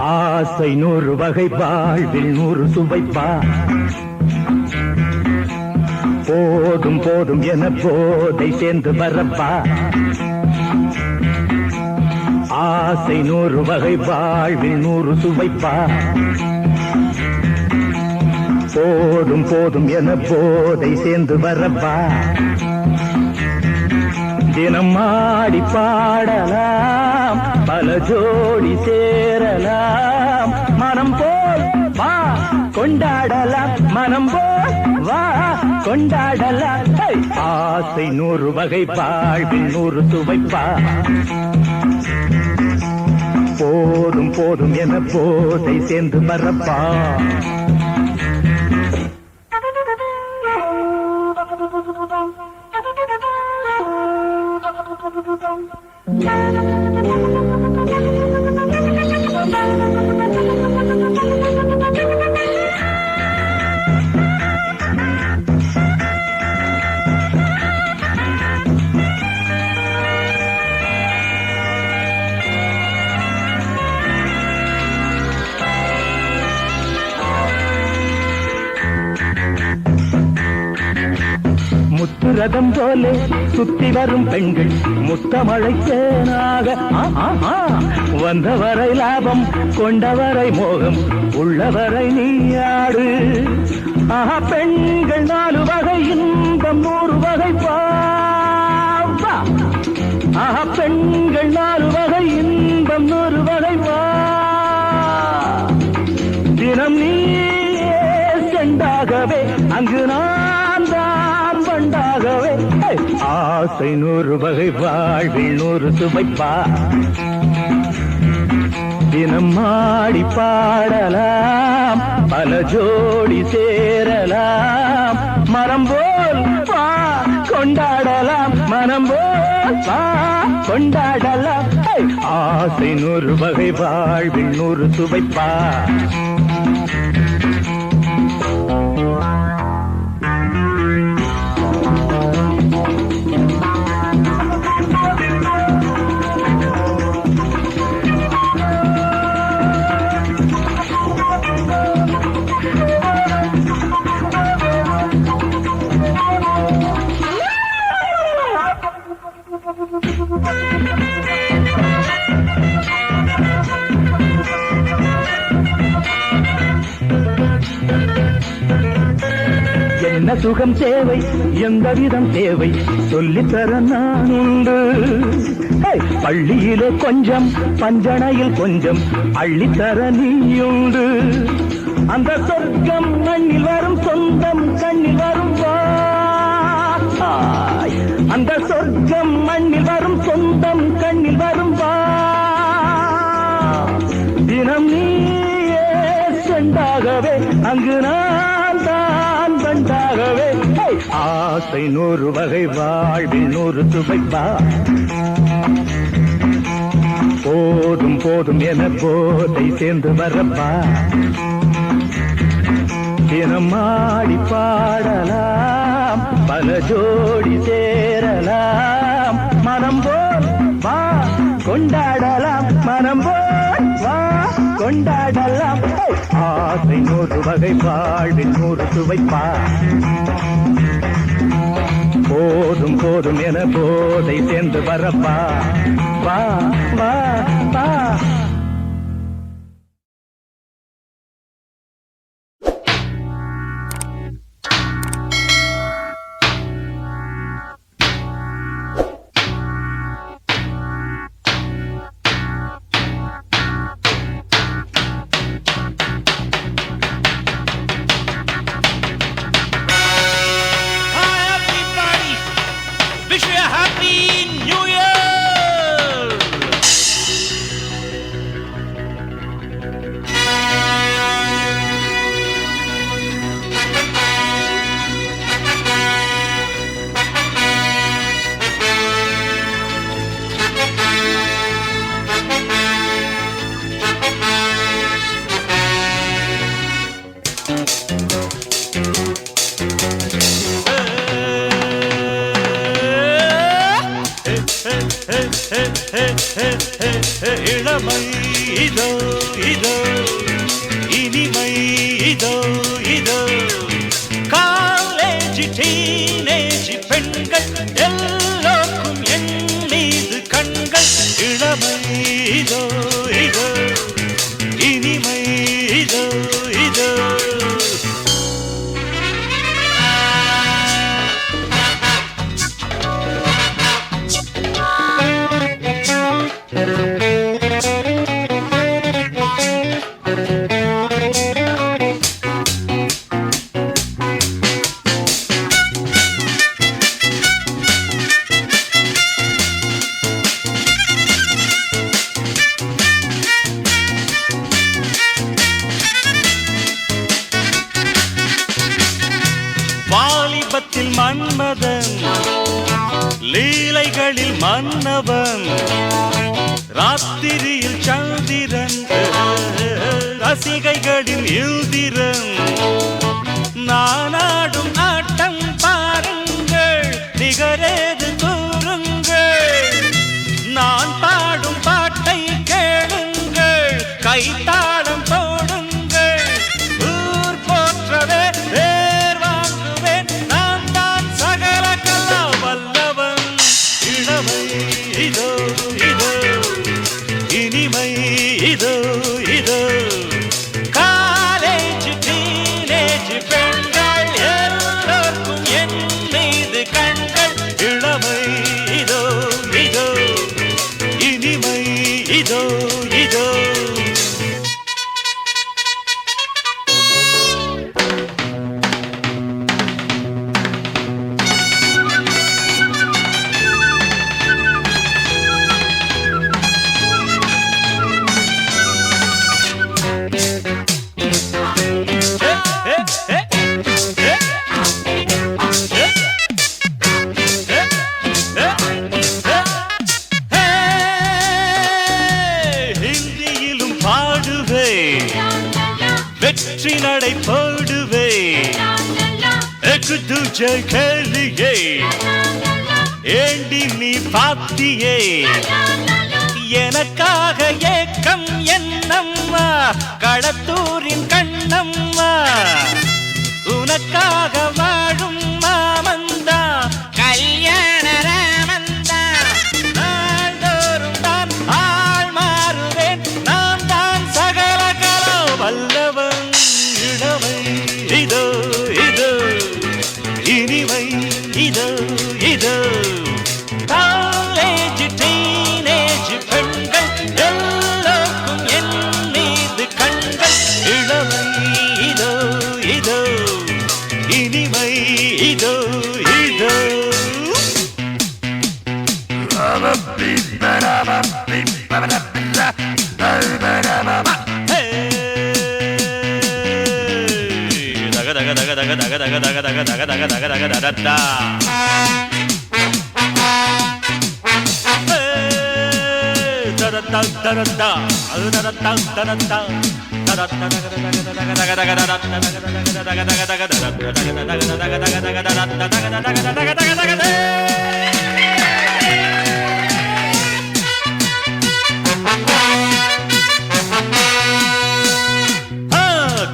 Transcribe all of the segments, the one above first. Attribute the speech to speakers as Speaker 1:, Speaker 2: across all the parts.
Speaker 1: ஆசை 100 வகை வாழ்வில் 100 சுவைப்பா. போதும் போதும் என போதை சேர்ந்து வரப்பா. ஆசை 100 வகை வாழ்வில் 100 சுவைப்பா. போதும் போதும் என போதை சேர்ந்து வரப்பா. தினம் ஆடி பாடலாம், பல ஜோடி சேரலாம். மனம் போல் வா கொண்டாடலாம், மனம் போல் வா கொண்டாடலாம். ஆசை 100 வகை வாழ்வில் 100 சுவைப்பா. போதும் போதும் என போதை சேர்ந்து வரப்பா. முத்துரதம் போலே சுத்தி வரும் பெண்கள் முத்தமழை தேனாக வந்தவரை லாபம், கொண்டவரை மோகம், உள்ளவரை நீயாடு. பெண்கள் 4 வகை இன்பம் 100 வகை பாவா. பெண்கள் 4 வகை இன்பம் 100 வகை வா. தினம் நீயே செண்டாகவே, அங்கு நான் தான் வண்டாகவே. ஆசை 100 வகை வாழ்வில் 100 சுவைப்பா. தினம் ஆடி பாடலாம், பல ஜோடி சேரலாம். மரம் போல் வா கொண்டாடலாம், மனம் போல் வா கொண்டாடலாம். ஆசை 100 வகை வாழ்வில் 100 சுவைப்பா. என்ன சுகம் தேவை, எந்த விதம் தேவை, சொல்லித்தர நான் உண்டு. பள்ளியிலே கொஞ்சம், பஞ்சனையில் கொஞ்சம், அள்ளித்தர நீயுண்டு. அந்த சொர்க்கம் மண்ணில் வரும், சொந்தம் கண்ணில் வரும் வா. அந்த சொர்க்கம் மண்ணில் வரும், சொந்தம் கண்ணில் வரும் வா. தினம் நீயே செண்டாகவே, அங்கு நான் தான் வண்டாகவே. ஆசை 100 வகை வாழ்வில் 100 சுவைப்பா. போதும் போதும் என போதை சேர்ந்து வரப்பா. தினம் ஆடி பாடலாம், பல ஜோடி சேரலாம். மனம் போல் வா கொண்டாடலாம், மனம் போல் வா கொண்டாடலாம். ஆசை 100 வகை வாழ்வில் 100 சுவைப்பா. போதும் போதும் என போதை சேர்ந்து வரப்பா. வா வா வா.
Speaker 2: இளமை
Speaker 1: இதோ இதோ இனிமை இதோ இதோ காலேஜ் டீனேஜ் பெண்கள் எல்லோருக்கும் என் மீது கண்கள் இளமை இதோ இதோ இனிமை இதோ இதோ வாலிபத்தில் மன்மதன் லீலைகளில் மன்னவன் ராத்திரியில் சந்திரன் ரசிகைகளின் இந்திரன் நானாடும் ஆட்டம் பாருங்கள் நிகரேது கூறுங்கள் நான் பாடும் பாட்டை கேளுங்கள் கைத்தாளம் போடுங்கள் ஊர் போற்றவே வேர் வாங்குவேன் நான் தான் சகல கலா வல்லவன் இளமை இதோ இதோ இனிமை இதோ இதோ காலேஜ் டீனேஜ் பெண்கள் எல்லோருக்கும் என் மீது கண்கள் இளமை இதோ இதோ இனிமை இதோ இதோ ஹிந்தியிலும் பாடுவே வெற்றி நடை போடுவே எக்கு துஜை கேளியே ஏண்டி நீ பாத்தியே எனக்காக ஏக்கம் என்னம்மா களத்தூரின் கண்ணம்மா உனக்காக வாழும் மாமந்தா கல்யாண ராமந்தா நாள்தோறும் தான் ஆள் மாறுவேன் நான் தான் சகல கலா வல்லவன் இளமை இதோ இதோ இனிமை இதோ இதோ காலேஜ் டீனேஜ் பெண்கள் எல்லோருக்கும் என் மீது கண்கள் இளமை இதோ இதோ இனிமை இதோ இதோ தக தக தக தக தக தக தக தக தக தக தக தக தடடா தடடா தடடா அது தடடா தடடா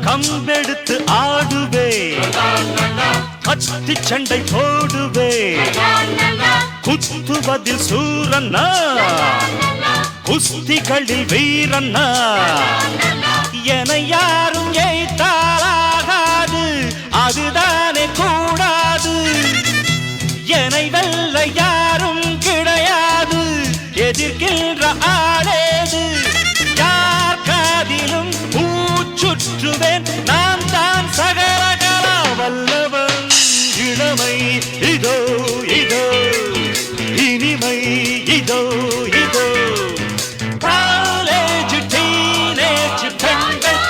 Speaker 1: கம்பெடுத்து ஆடுவே கத்தி சண்டை போடுவே குத்துவதில் சூரன்னா குஸ்திகளில் வீரன்னா என யாரும் ஏய்த்தாலாகாது அதுதானே கூடாது என்னை வெல்ல யாரும் கிடையாது எதிர்க்கின்ற ஆளேது யார் காதிலும் பூச்சுற்றுவேன் நான் தான் சகல கலா வல்லவன் இளமை இதோ இதோ இனிமை இதோ இதோ காலேஜ் டீனேஜ் பெண்கள்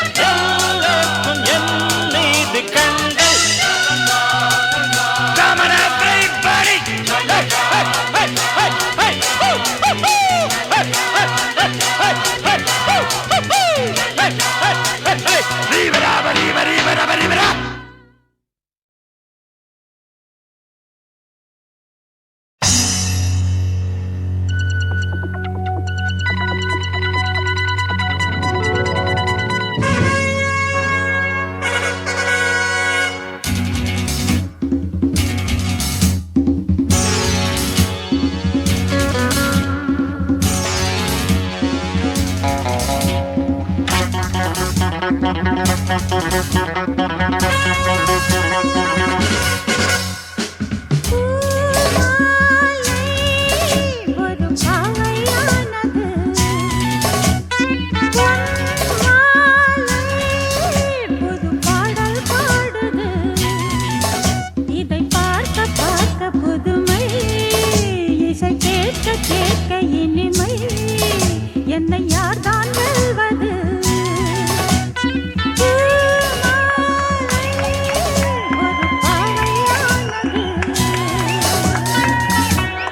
Speaker 2: என்னை யார்தான் வெல்வது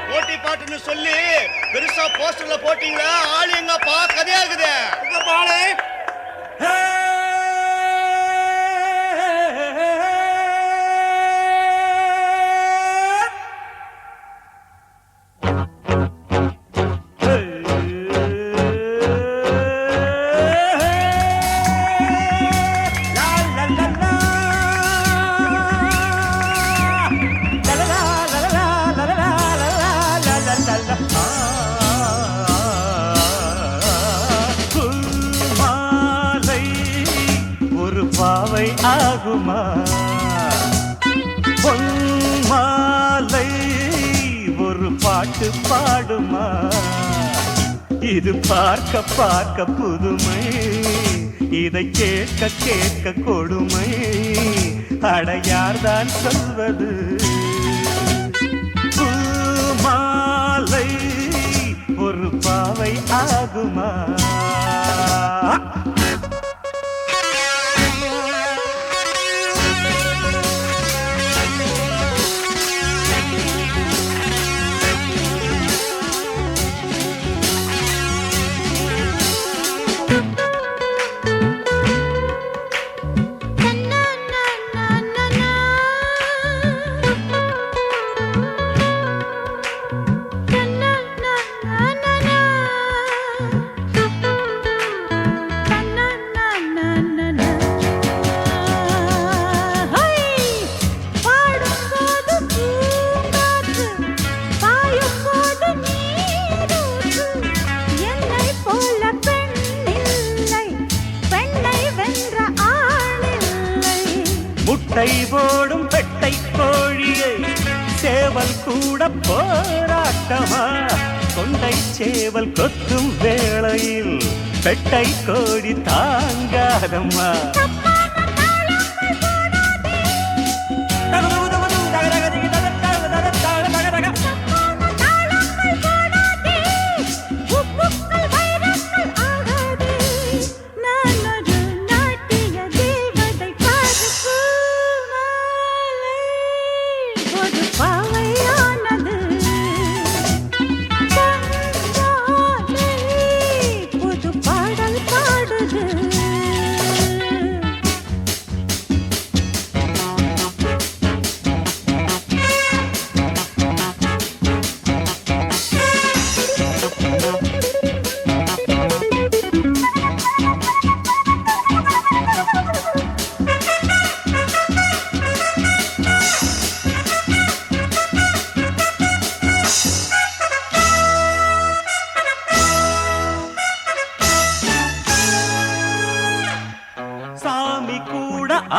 Speaker 3: போட்டி பாட்டுன்னு சொல்லி பெருசா போஸ்டர்ல போட்டீங்களா ஆளு எங்கப்பா கதையாகுது பாலே
Speaker 1: பாவை ஆகுமா பொன்மாலை ஒரு பாட்டு பாடுமா இது பார்க்க பார்க்க புதுமை இதை கேட்க கேட்க கொடுமை அடையார்தான் சொல்வது பூமாலை ஒரு பாவை ஆகுமா முட்டை போடும் பெட்டை கோழியை சேவல் கூட போராட்டமா கொண்டை சேவல் கொத்தும் வேளையில் பெட்டை கோழி தாங்காதம்மா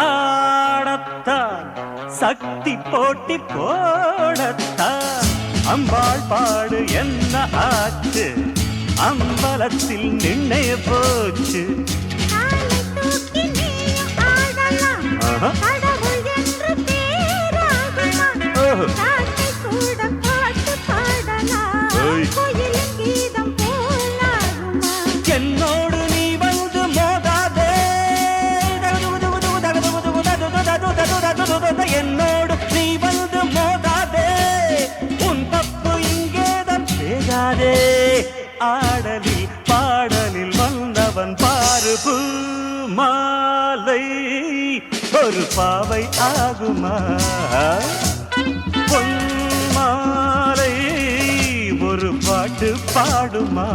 Speaker 1: ஆடத்தான் சக்தி போட்டி போடத்தான் அம்பாள் பாடு என்ன ஆச்சு அம்பலத்தில் நின்னே போச்சு என்னோடு நீ வந்து மோதாதே என்னோடு நீ வந்து மோதாதே உன் தப்பு இங்கேதான் பேசாதே ஆடலில் பாடலில் வந்தவன் பாரு மாலை ஒரு பாவை ஆகுமா பொன்மாலை ஒரு பாட்டு பாடுமா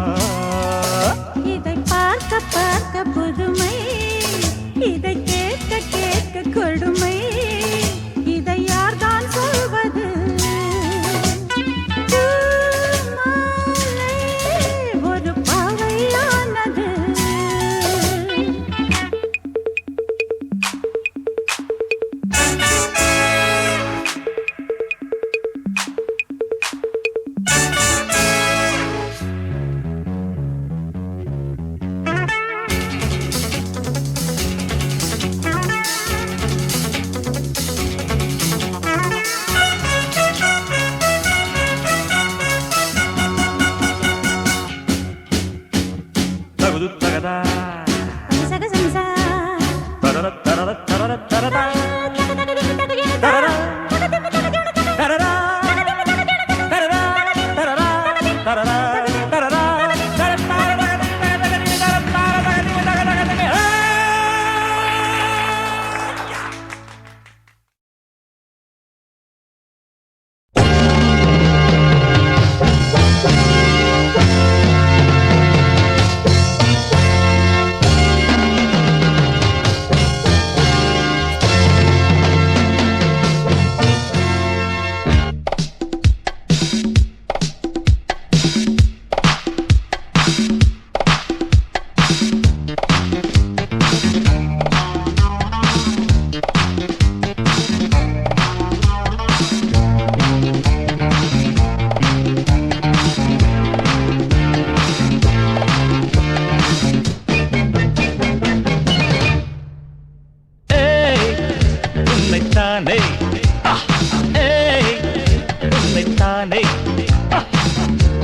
Speaker 2: இதை பார்க்க பார்க்க புதுமை இதை கேட்க கேட்க கொடுமை இதை யார்தான் சொல்வது ஒரு பாவையானது
Speaker 1: தகுது தகதா
Speaker 2: சகசம்சா
Speaker 1: தரர தரர தரர தரதா தரர தரரா தரரா தரரா தரரா தரரா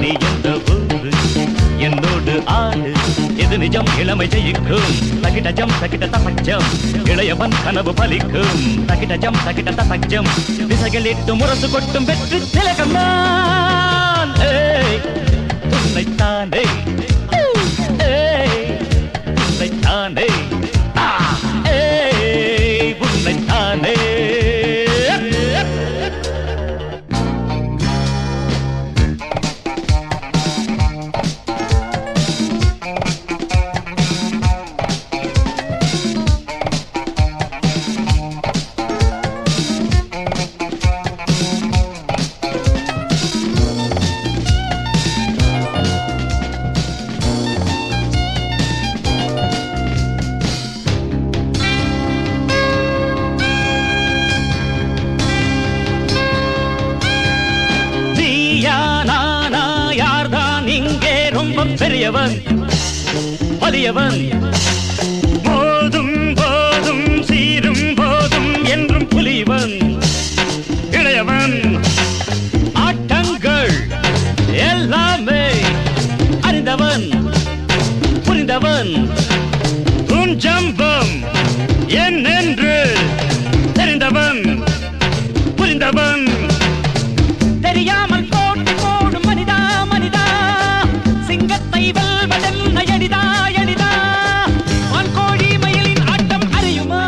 Speaker 1: நீ எந்த ஊரு என்னோடு ஆடு எது நிஜம் இளமை ஜெயிக்கும் தகிடஜம் தகிட தசஜம் இளையவன் கனவு பலிக்கும் தகிடஜம் தகிட தசஜம் திசைகளிட்டு முரசு கொட்டும் வெற்றி திலகம் நான் உன்னைத்தானே உன்னைத்தானே உன்னைத்தானே பெரியவன் வலியவன் போதும் போதும் சீரும் போதும் என்றும் புலிவன் இளையவன் ஆட்டங்கள் எல்லாமே அறிந்தவன் புரிந்தவன் உன் ஜம்பம் என்னென்று தெரிந்தவன் புரிந்தவன் தெரியாமல் போட்டி போடும் மனிதா மனிதா சிங்கத்தை வெல்வதென்ன எளிதா எளிதா வான்கோழி மயிலின் ஆட்டம் அறியுமா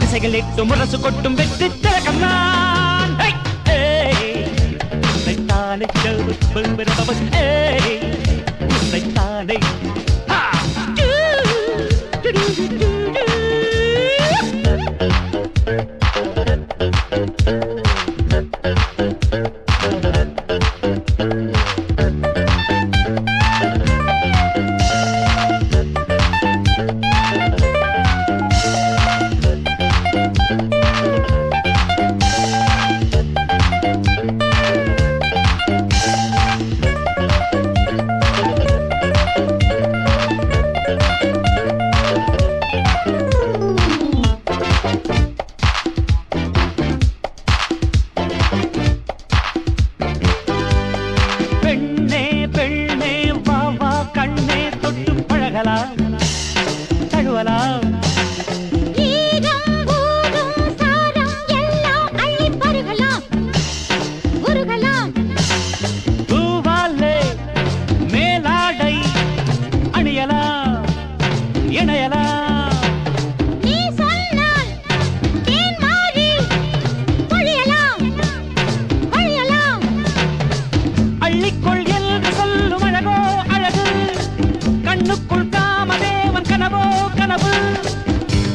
Speaker 1: திசைகளிட்டு முரசு கொட்டும் வெற்றி திலகம் நான் உன்னைத்தானே உன்னைத்தானே தூவலாம்.
Speaker 2: ஈரம் ஊரும் சாரம் எல்லாம் அள்ளி பருகலாம் உருகலாம்.
Speaker 1: பூவாலே மேலாடை அணியலாம் இணையலாம்.
Speaker 2: நீ சொன்னால் தேன் மாறி பொழியலாம் பொழியலாம்.
Speaker 1: அள்ளிக்கொள் என்று சொல்லும் அழகோ அழகு, கண்ணுக்குள் காமதேவன் கனவோ கனவு.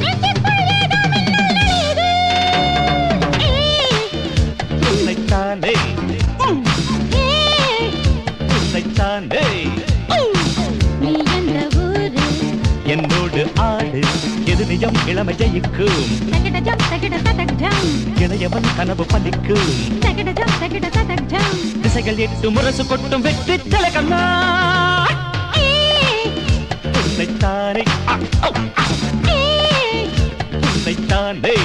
Speaker 2: நெஞ்சுக்குள் ஏதோ மின்னல் நுழையுது.
Speaker 1: உன்னைத்தானே உன்னைத்தானே
Speaker 2: நீ எந்த ஊரு?
Speaker 1: என்னோடு ஆடு, எது நிஜம் இளமை ஜெயிக்கும்.
Speaker 2: தகிடஜம் தகிட ததக்டம்
Speaker 1: இளையவன் கனவு பலிக்கும்.
Speaker 2: தகிடஜம் தகிட ததக்டம்.
Speaker 1: திசைகள் எட்டு முரசு கொட்டும் வெற்றி திலகம்னா உன்னைத்தானே உன்னைத்தானே.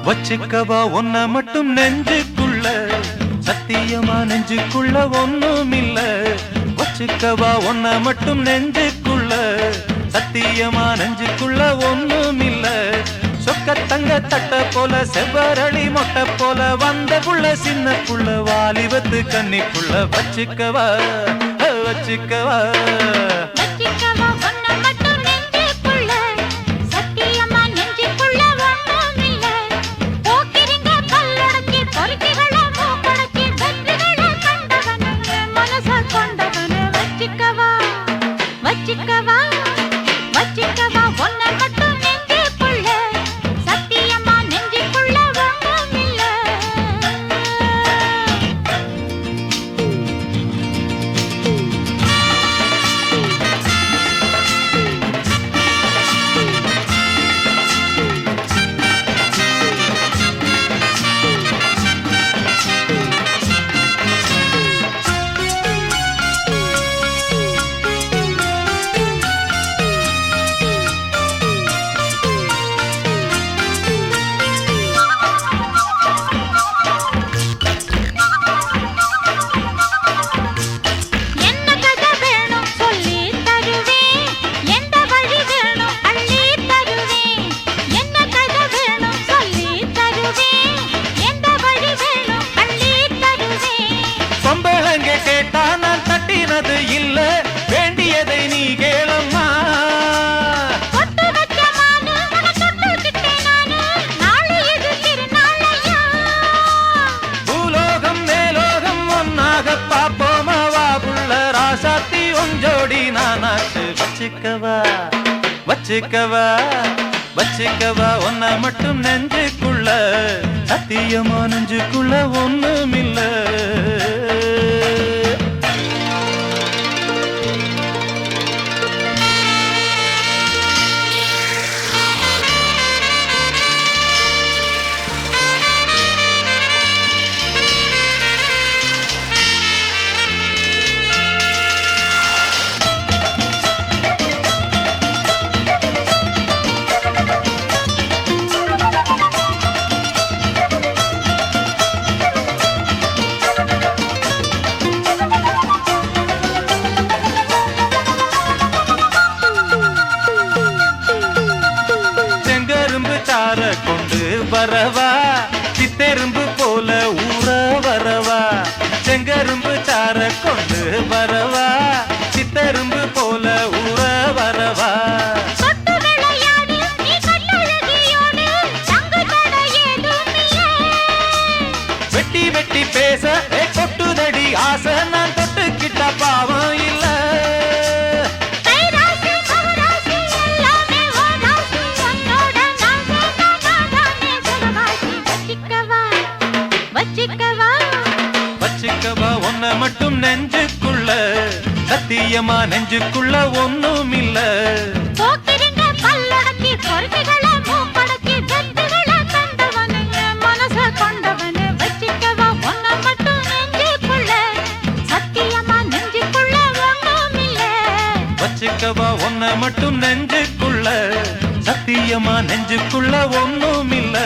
Speaker 4: வச்சுக்கவா ஒன்ன மட்டும் நெஞ்சுக்குள்ள, சத்தியமா நெஞ்சுக்குள்ள ஒண்ணும் இல்ல. வச்சுக்கவா ஒன்ன மட்டும் நெஞ்சுக்குள்ள, சத்தியமா நெஞ்சுக்குள்ள ஒண்ணும் இல்ல. சொக்க தங்க தட்ட போல செவ்வரளி மொட்டை போல வந்த புள்ள சின்ன புள்ள வாலிபத்து கன்னிக்குள்ள. வச்சுக்கவா வச்சுக்கவா
Speaker 2: வச்சிக்கவா ஒன்ன மட்டும் நெஞ்சுக்குள்ள, சத்தியமா நெஞ்சுக்குள்ள ஒண்ணும் இல்ல. போக்கிரிங்க பல்லடக்கி பொறுக்கிகள மூக்கடக்கி வெற்றிகள கண்டவனு மனச கொண்டவனு. வச்சிக்கவா வச்சிக்கவா வச்சிக்கவா ஒன்ன மட்டும் நெஞ்சுக்குள்ள, சத்தியமா நெஞ்சுக்குள்ள ஒண்ணும் இல்ல. என்ன கதை வேணும் சொல்லி தருவேன், எந்த வழி வேணும் அள்ளி தருவேன். என்ன கதை வேணும் சொல்லி தருவேன், எந்த வழி வேணும் அள்ளி தருவேன்.
Speaker 4: பொம்பளங்க கேட்டா நான் தட்டினது இல்ல, வேண்டியதை நீ கேளம்மா.
Speaker 2: பொட்டு வச்ச மானு உன தொட்டுக்கிட்டேன் நானு, நாளை இது திருநாளையா.
Speaker 4: பூலோகம் மேலோகம் ஒன்னாக பாப்போமா வா புள்ள ராசாத்தி ஒஞ்சோடி நானாச்சு. வச்சுக்கவா வச்சுக்கவா வச்சுக்கவா ஒன்ன மட்டும் நெஞ்சுக்குள்ள, சத்தியமா நெஞ்சுக்குள்ள ஒண்ணும் இல்ல. வரவா, சித்தெரும்பு போல ஊற வரவா. செங்கரும்பு சார கொண்டு வரவா, சித்தெரும்பு போல ஊற வரவா.
Speaker 2: தொட்டு விளையாடு நீ கண்ணழகியோடு, தங்கு தட ஏதும் இல்லை.
Speaker 4: வெட்டி வெட்டி பேச கொட்டுதடி ஆசை நான் தொட்டுக்கிட்ட பாவம் இல்ல
Speaker 2: கைராசி மகராசி எல்லாமே ஓராசி உன்னோட நான் சேர்ந்தானே சுகவாசி வச்சிக்கவா
Speaker 4: வச்சுக்கவா ஒன்ன மட்டும் நெஞ்சுக்குள்ள சத்தியமா நெஞ்சுக்குள்ள ஒண்ணும் இல்ல
Speaker 2: போக்கிரிங்க பல்லடக்கி பொறுமைகளை மூக்கடக்கி வெற்றிகளை தந்தவனு மனச கொண்டவனு வச்சிக்கவா ஒன்ன மட்டும் நெஞ்சுக்குள்ள சத்தியமா நெஞ்சுக்குள்ள ஒண்ணும் இல்ல
Speaker 4: வச்சுக்கவா ஒன்ன மட்டும் நெஞ்சுக்குள்ள சத்தியமா நெஞ்சுக்குள்ள ஒண்ணும் இல்ல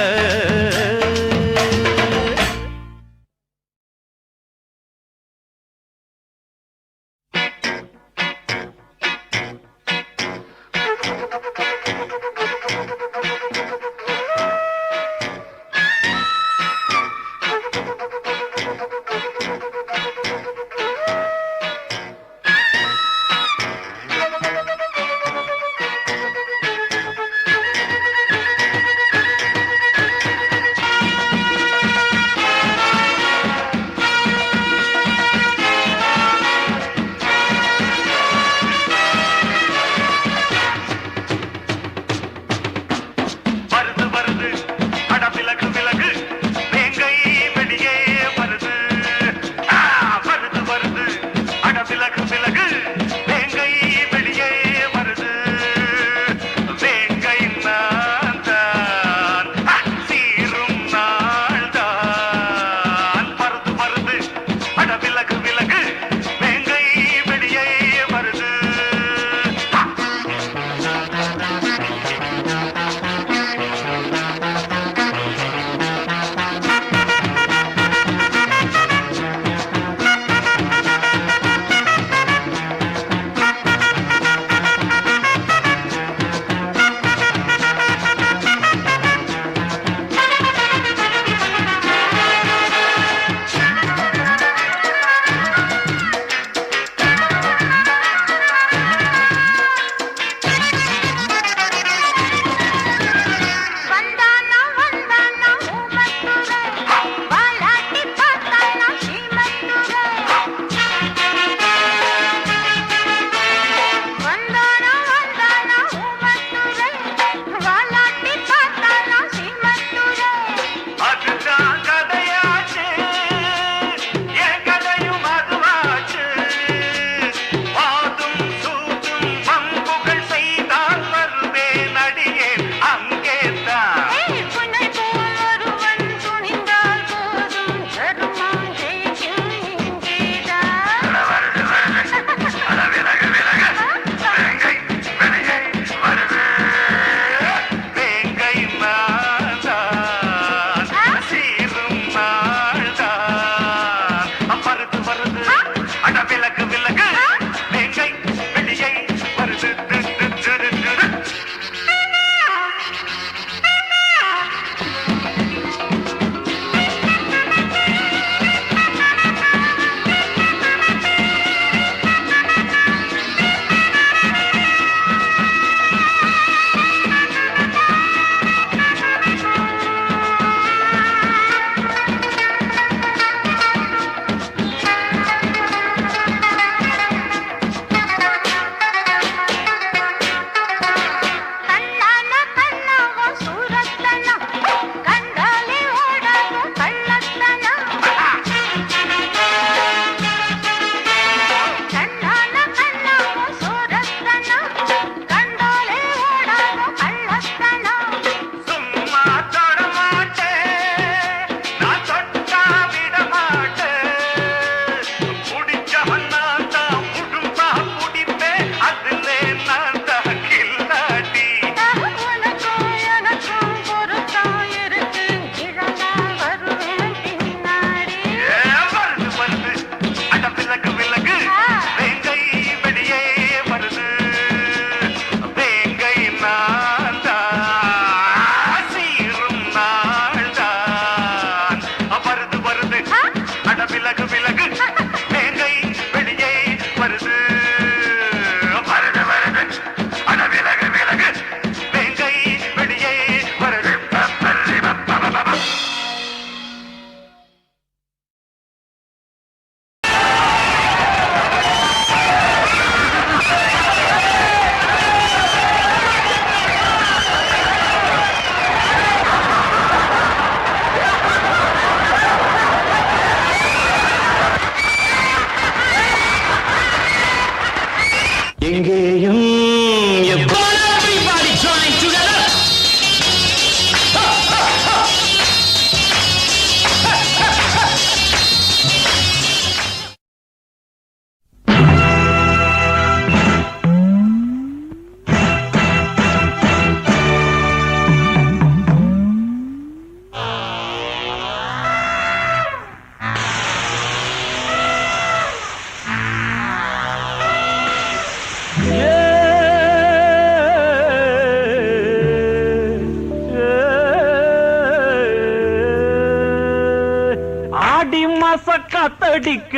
Speaker 5: மாச காத்தடிக்க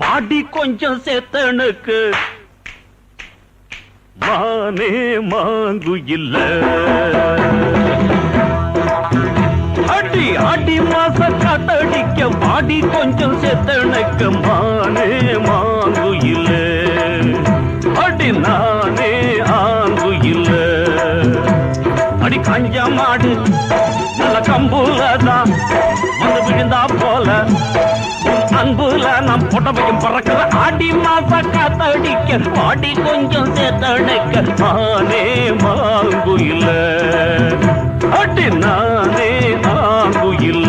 Speaker 5: வாடி கொஞ்சம் சேத்தனுக்கு மானே மாங்கு இல்ல அடி அடி மாச காத்தடிக்க வாடி கொஞ்சம் சேத்தனுக்கு மானே மாங்கு இல்ல அடி நானே ஆங்கு இல்ல அடி கஞ்ச மாடு நல்ல கம்புலதான் வந்து விழுந்தா போல அன்புல நம் புடவையும் பறக்கிற ஆடி மாச காத்தடிக்க பாடி கொஞ்சம் சேத்தடிக்க நானே மாங்கு இல்ல அடி நானே ஆங்கு இல்ல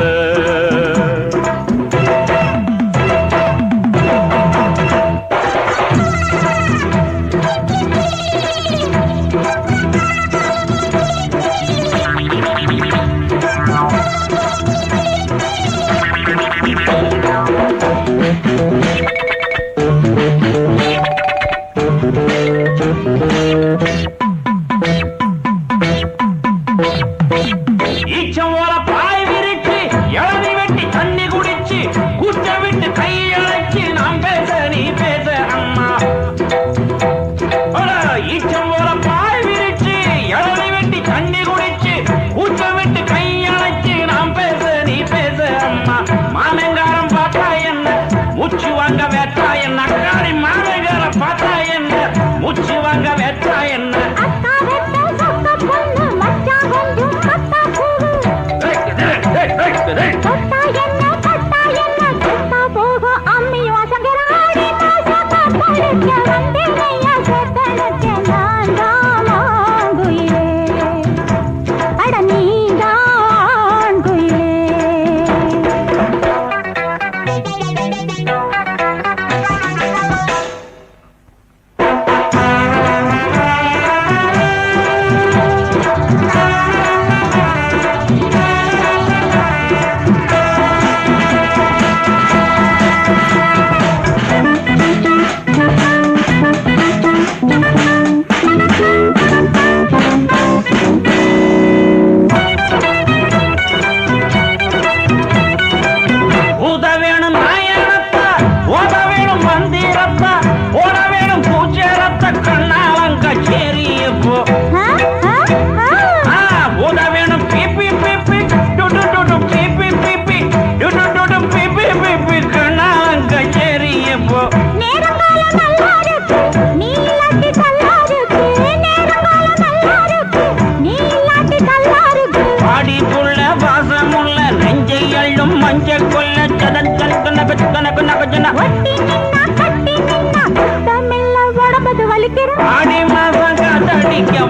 Speaker 5: ஈச்சம் போல பாய் விரிச்சு இளநி வெட்டி தண்ணி குடிச்சு கூச்ச விட்டு கையழைச்சு நாம் பேச நீ பேச அம்மா ஈச்சம் போல பாய் விரிச்சு இளநி வெட்டி தண்ணி குடிச்சு கூச்ச விட்டு கையழைச்சு நாம் பேச நீ பேச அம்மா மாமங்காரம் பார்த்தா என்ன மூச்சு வாங்க வேட்டா என்ன அக்காடி மாமங்காரம் பார்த்தா என்ன மூச்சு வாங்க வேட்டா என்ன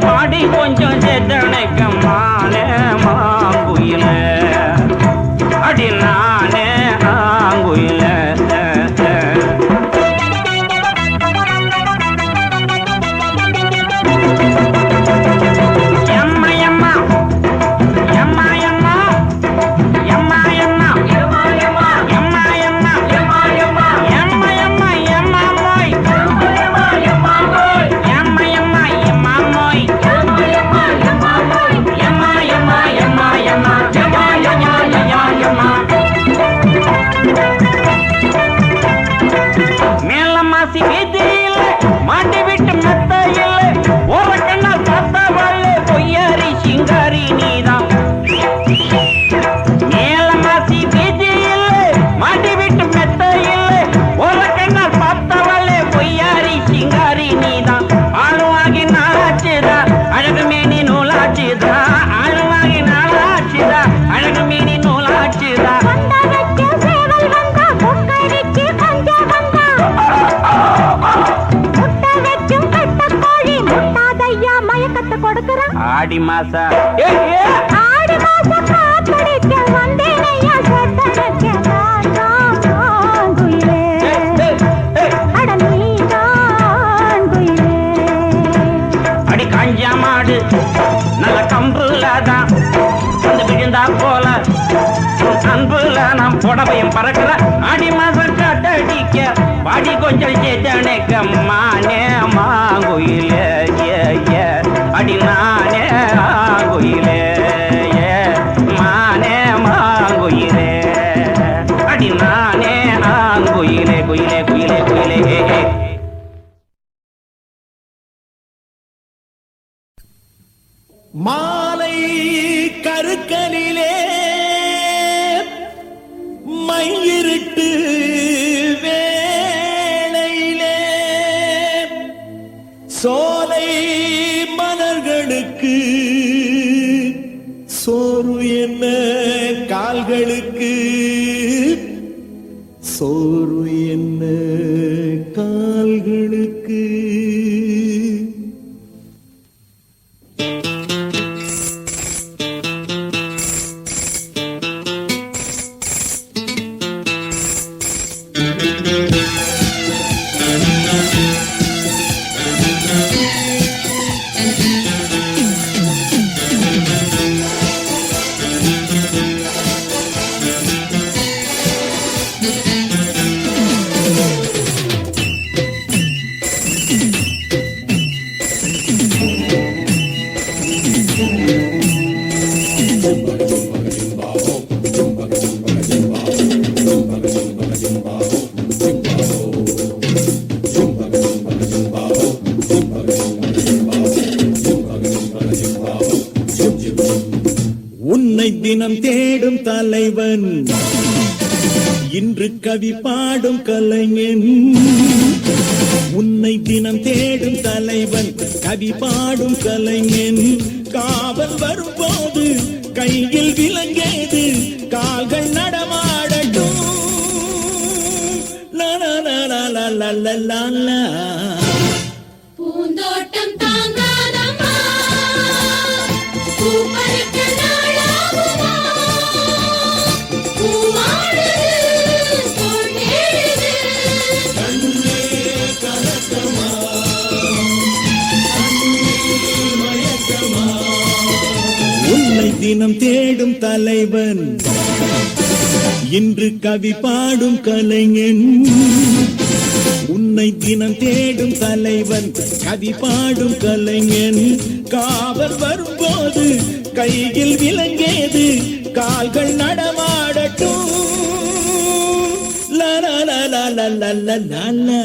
Speaker 5: பாடி கொஞ்சம் சேத்தனைக்க மானே மாங்குயில அடி நானே ஆங்குயில ஆடி மாசா
Speaker 2: ஆடி மாச காத்தடிக்க வந்தேனையா சொட்டனக்க நான் குயிலே அட நீதான் குயிலே
Speaker 5: அடி காஞ்சா மாடு நல்ல கம்புலதான் வந்து விழுந்தா போல அன்புல நாம் புடவையும் பறக்கிற ஆடி மாசம் காத்தடிக்க பாடி கொஞ்சம் சேத்தனைக்க மானே மாங்குயிலே அடி நானே ஆங்குயிலே மானே மாங்குயிலே
Speaker 6: மாலை கருக்கலிலே மயிரிட்டு வேளையிலே சோலை மலர்களுக்கு சோறு என்ன கால்களுக்கு சோறு என்ன கால்களுக்கு உன்னை தினம் தேடும் தலைவன் இன்று கவி பாடும் கலைஞன் உன்னை தினம் தேடும் தலைவன் கவி பாடும் கலைஞன் காவல் வரும்போது கையில் விலங்கேது கால்கள் நடமாடட்டும்
Speaker 2: பூந்தோட்டம் தாங்காதம்மா பூ பறிக்க நாளாகுமா பூவாடுது தோள் தேடுது
Speaker 6: உன்னை தினம் தேடும் தலைவன் இன்று கவி பாடும் கலைஞன் உன்னை தினம் தேடும் தலைவன் கவி பாடும் கலைஞன் காவல் வரும்போது கையில் விலங்கேது கால்கள் நடமாடட்டும் லா லா லா லா லா லா லா லா லா.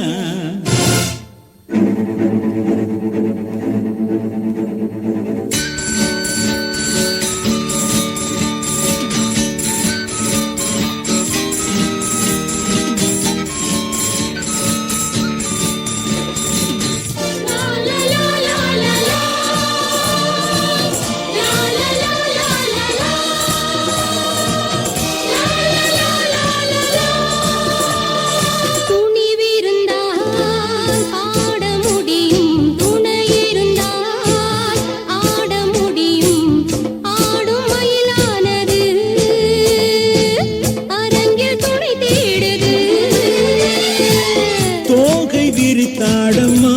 Speaker 6: விரித்தாடம்மா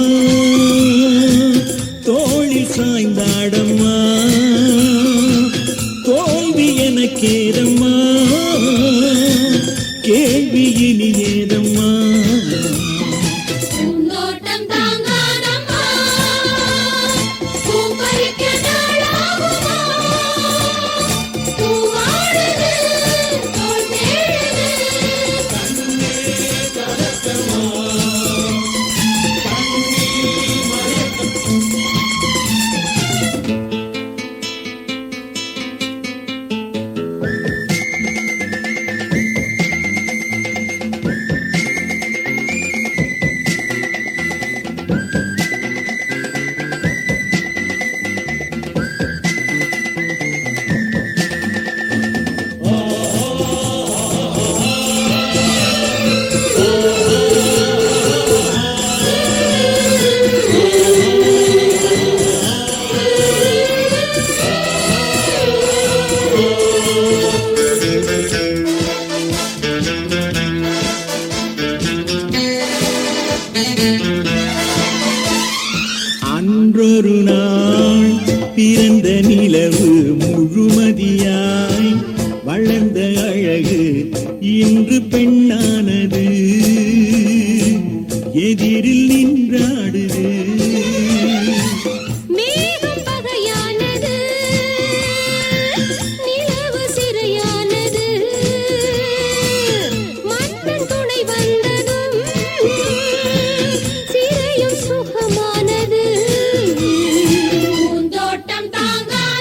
Speaker 6: தோளில் சாய்ந்தாடம்மா தோல்வி எனக்கேதம்மா கேள்வி இனியேதம்மா
Speaker 2: பூந்தோட்டம் தாங்காதம்மா பூ பறிக்க நாளாகுமா பூவாடுது தோள் தேடுது
Speaker 6: அன்றொரு நாள் பிறந்த நிலவு முழுமதியாய் வளர்ந்த அழகு இன்று பெண்ணானது எதிரில் நின்றாடுது
Speaker 2: மேகம் பகையானது நிலவு சிறையானது மன்னன் துணை வந்ததும் சிறையும் சுகமானது பூந்தோட்டம் தாங்காதம்மா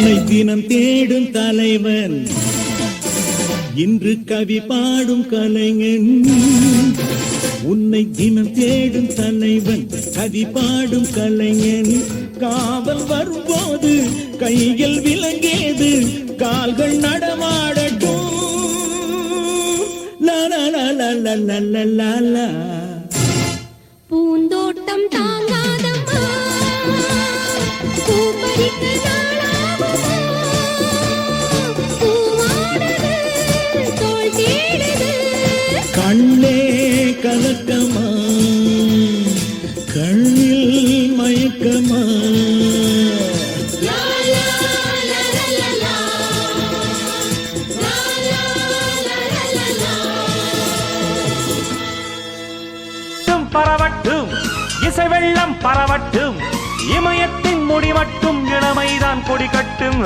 Speaker 6: உன்னை தினம் தேடும் தலைவன் இன்று கவி பாடும் கலைஞன் உன்னை தினம் தேடும் தலைவன் கவி பாடும் கலைஞன் காவல் வரும்போது கைகள் விலங்கேது கால்கள் நடமாடட்டும் லா லா லா லா லா லா லா லா.
Speaker 2: பூந்தோட்டம் தாங்காதம்மா பூப்பறிக்க நாளாகுமா பூவானது தோள் தேடுது
Speaker 6: கண்ணே கலக்கமா கண்ணில் மயக்கமா
Speaker 2: லா லா லா லா லா லா. லா லா லா லா லா லா.
Speaker 5: பரவட்டும் இசை வெள்ளம் பரவட்டும் இமயத்தின் முடிவட்டும் இளமைதான் கொடி கட்டும்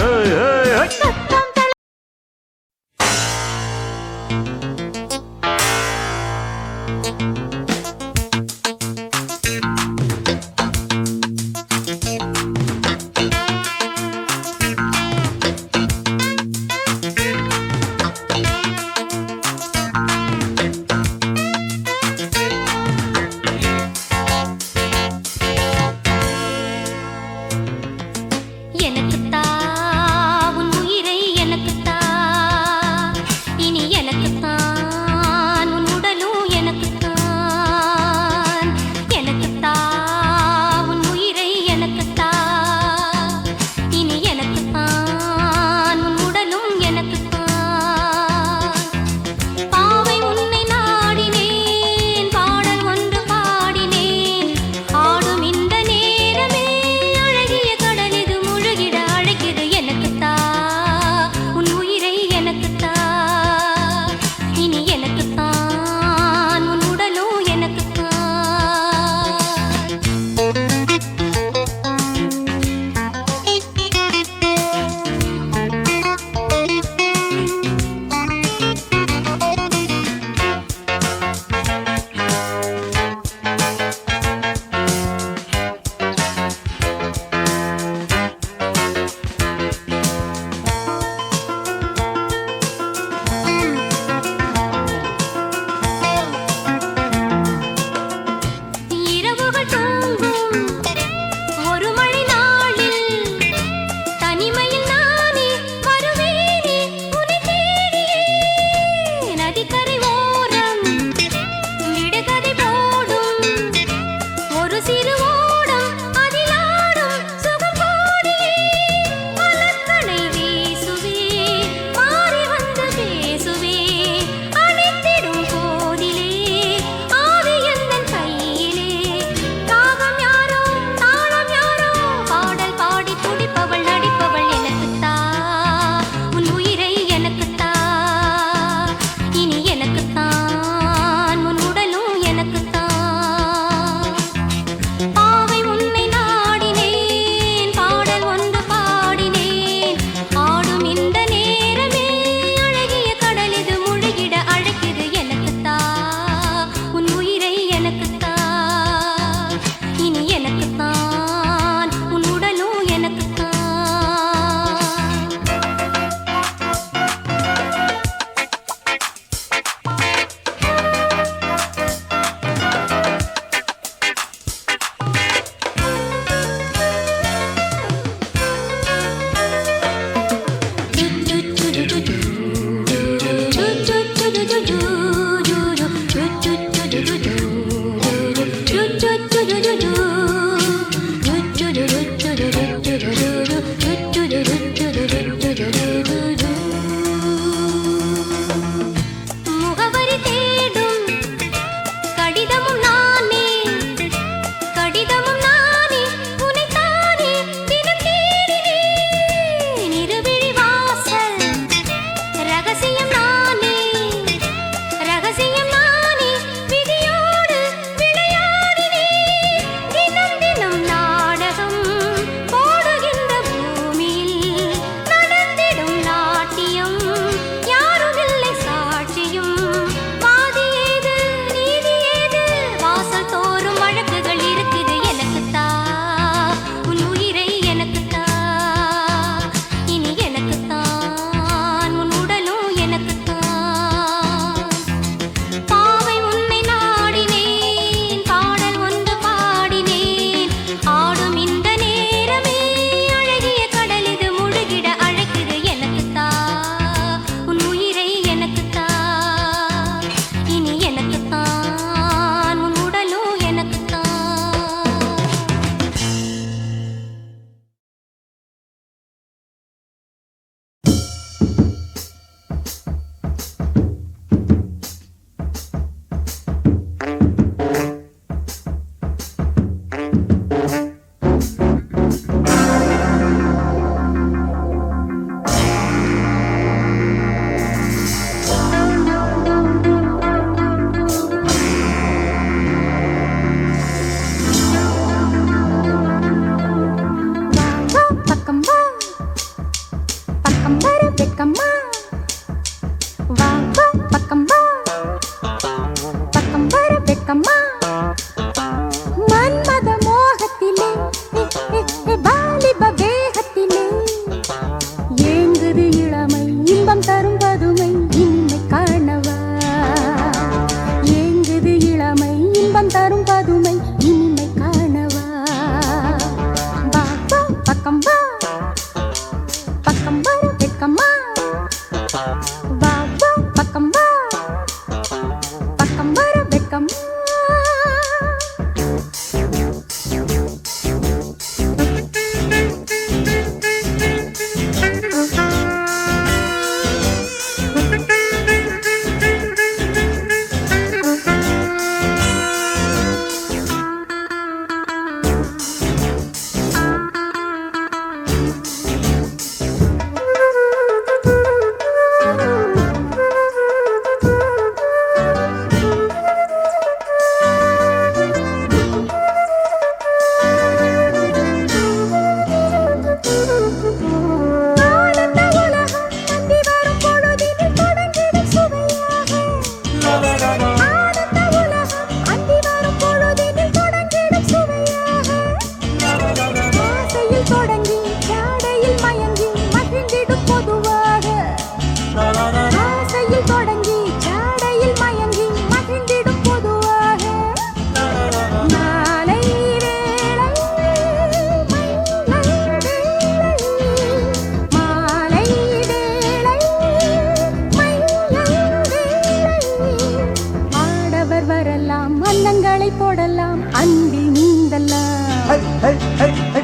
Speaker 2: எனக்குத்தான் உன் உயிரை எனக்குத்தான் இனி எனக்குத்தான் உன் உடலும் எனக்குத்தான்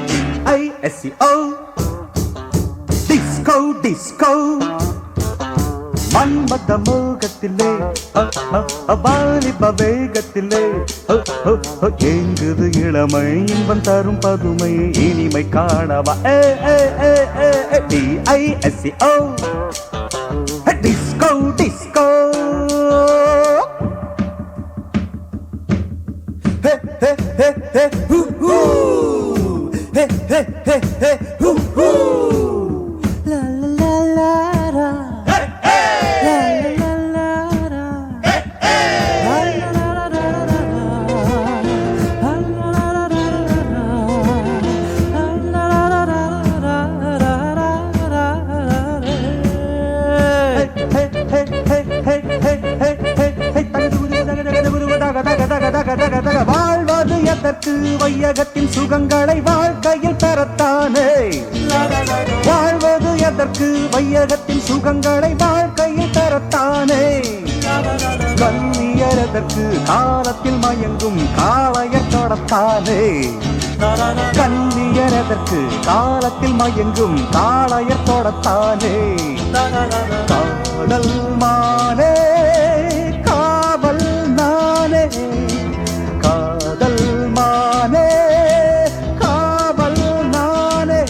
Speaker 4: D-I-S-C-O டிஸ்கோ டிஸ்கோ மன்மத மோகத்திலே வாலிப வேகத்திலே எங்குது இளமை இன்பம் தரும் பதுமை இனிமை காணவா D-I-S-C-O disco disco La la la la la. La la la la la. La la la la la. La la la la la. La la la la la. Hey hey hey hey hey hey hey hey. வாழ்வது எதற்கு வையகத்தின் சுகங்களை வாழ்க்கையில் பெறத்தானே வாழ்வது எதற்கு வையகத்தின் சுகங்களை வாழ்க்கையில் பெறத்தானே கண்ணியர் எதற்கு காலத்தில் மயங்கும் காளையர் தொடத்தானே கண்ணியர் எதற்கு காலத்தில் மயங்கும் காளையர் தொடத்தானே காதல் மானே காவல் நானே காதல் மானே காவல் நானே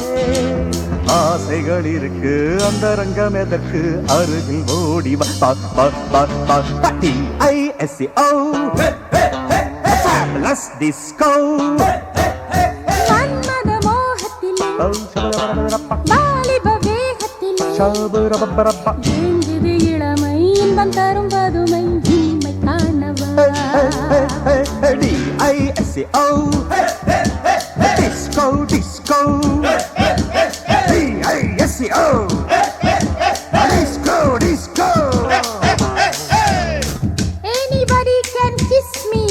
Speaker 4: ஆசைகள் இருக்கு அந்த ரங்கம் எதற்கு அருகில் ஓடி D-I-S-C-O Fabulous Disco
Speaker 2: மன்மத மோகத்திலே வாலிப வேகத்திலே எங்குது இளமை இன்பம் தரும் பதுமை இனிமை காணவா
Speaker 4: D-I-S-C-O Disco Disco D-I-S-C-O Disco Disco
Speaker 2: Anybody can kiss me.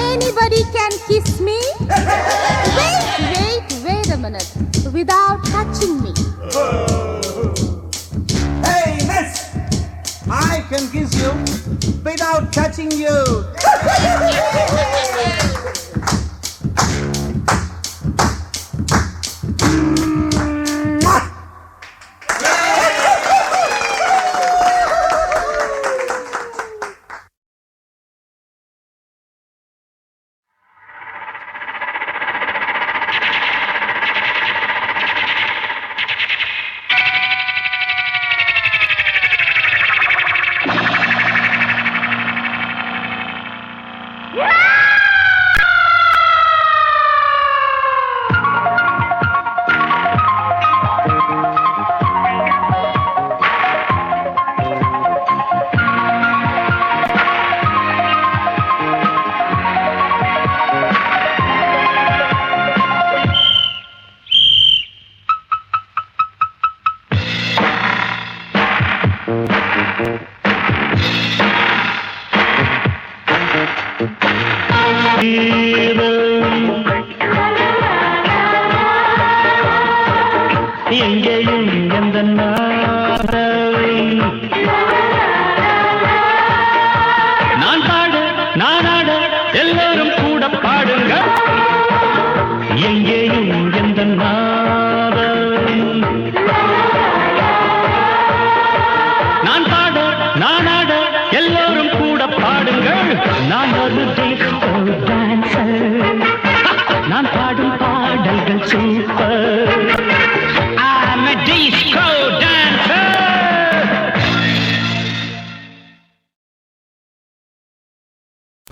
Speaker 2: Anybody can kiss me. Wait a minute. Without touching me.
Speaker 4: Hey miss I can kiss you without touching you
Speaker 1: எங்கேயும் எந்த